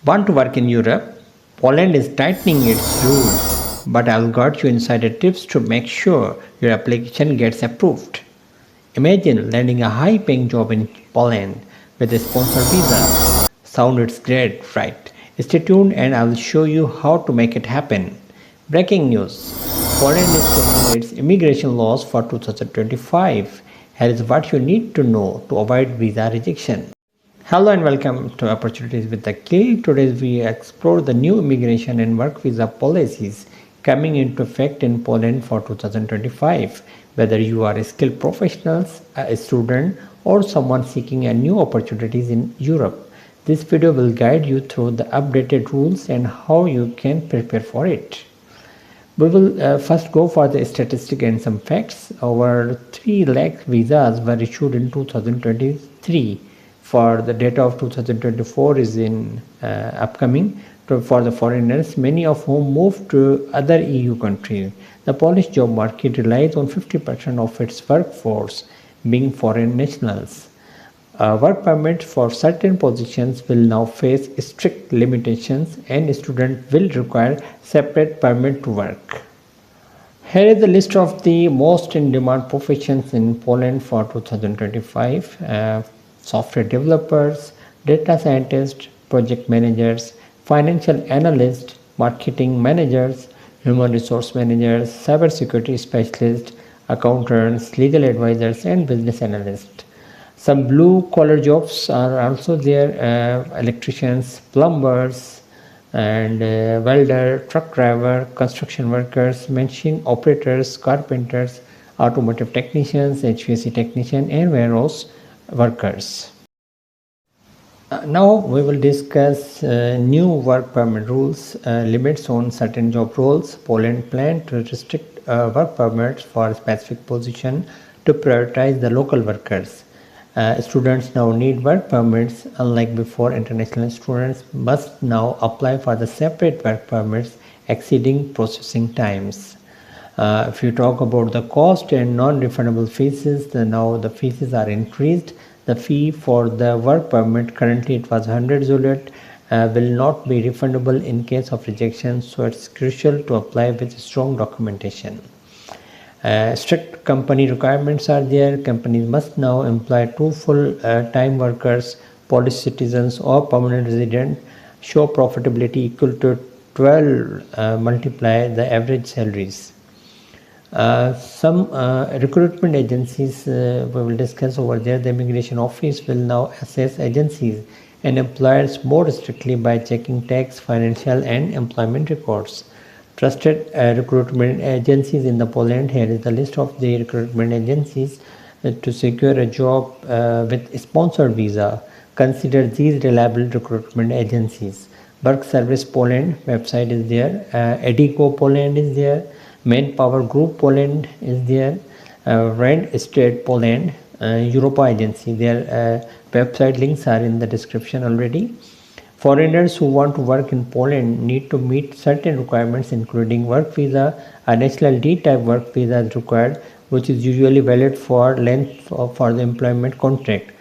Want to work in Europe? Poland is tightening its rules, but I'll got you insider tips to make sure your application gets approved. Imagine landing a high paying job in Poland with a sponsor visa. Sound it's great, right? Stay tuned and I will show you how to make it happen. Breaking news. Poland is changing its immigration laws for 2025. Here is what you need to know to avoid visa rejection. Hello and welcome to Opportunities with Aqeel. Today we explore the new immigration and work visa policies coming into effect in Poland for 2025. Whether you are a skilled professional, a student, or someone seeking a new opportunities in Europe, this video will guide you through the updated rules and how you can prepare for it. We will first go for the statistic and some facts. Over 3 lakh visas were issued in 2023. For the data of 2024 is in upcoming for the foreigners, many of whom moved to other EU countries. The Polish job market relies on 50% of its workforce being foreign nationals. Work permits for certain positions will now face strict limitations and students will require separate permit to work. Here is the list of the most in-demand professions in Poland for 2025. Software developers, data scientists, project managers, financial analysts, marketing managers, human resource managers, cybersecurity specialists, accountants, legal advisors, and business analysts. Some blue collar jobs are also there, electricians, plumbers, and welder, truck driver, construction workers, machine operators, carpenters, automotive technicians, HVAC technician, and warehouse workers. Now we will discuss new work permit rules, limits on certain job roles. Poland plan to restrict work permits for specific position to prioritize the local workers. Students now need work permits. Unlike before, international students must now apply for the separate work permits exceeding processing times. If you talk about the cost and non-refundable fees, now the fees are increased. The fee for the work permit, currently it was 100 zloty, will not be refundable in case of rejection, so it's crucial to apply with strong documentation. Strict company requirements are there. Companies must now employ 2 full-time workers, Polish citizens or permanent resident, show profitability equal to 12 multiply the average salaries. Some recruitment agencies we will discuss over there. The immigration office will now assess agencies and employers more strictly by checking tax, financial and employment records. Trusted recruitment agencies in the Poland. Here is the list of the recruitment agencies to secure a job with sponsored visa. Consider these reliable recruitment agencies. Work Service Poland website is there. Edico Poland is there. Manpower Group Poland is there. Rent Estate Poland. Europa Agency. Their website links are in the description already. Foreigners who want to work in Poland need to meet certain requirements including work visa. A national D-type work visa is required, which is usually valid for length for the employment contract.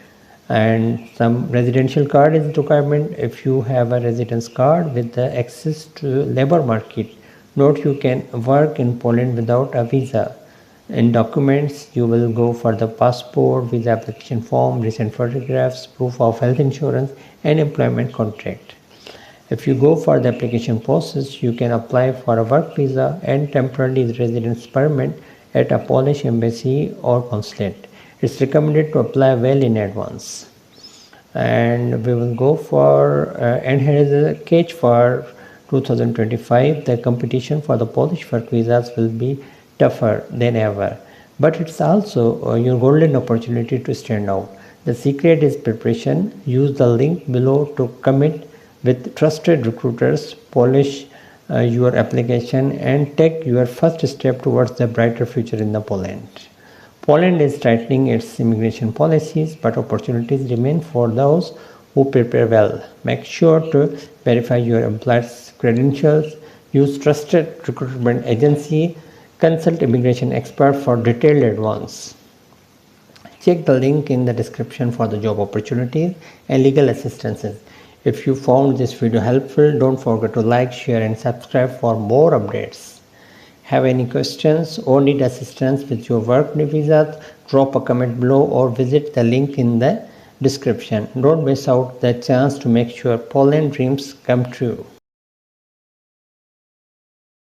And some residential card is requirement. If you have a residence card with the access to labor market, note you can work in Poland without a visa. In documents, you will go for the passport, visa application form, recent photographs, proof of health insurance, and employment contract. If you go for the application process, you can apply for a work visa and temporary residence permit at a Polish embassy or consulate. It's recommended to apply well in advance. And we will go for, and here is a catch for 2025. The competition for the Polish work visas will be tougher than ever, but it's also your golden opportunity to stand out. The secret is preparation. Use the link below to commit with trusted recruiters, polish your application and take your first step towards the brighter future in the Poland. Poland is tightening its immigration policies, but opportunities remain for those who prepare well. Make sure to verify your employer's credentials, use trusted recruitment agency, consult immigration expert for detailed advice. Check the link in the description for the job opportunities and legal assistances. If you found this video helpful, don't forget to like, share and subscribe for more updates. Have any questions or need assistance with your work visa? Drop a comment below or visit the link in the description. Don't miss out the chance to make sure Poland dreams come true.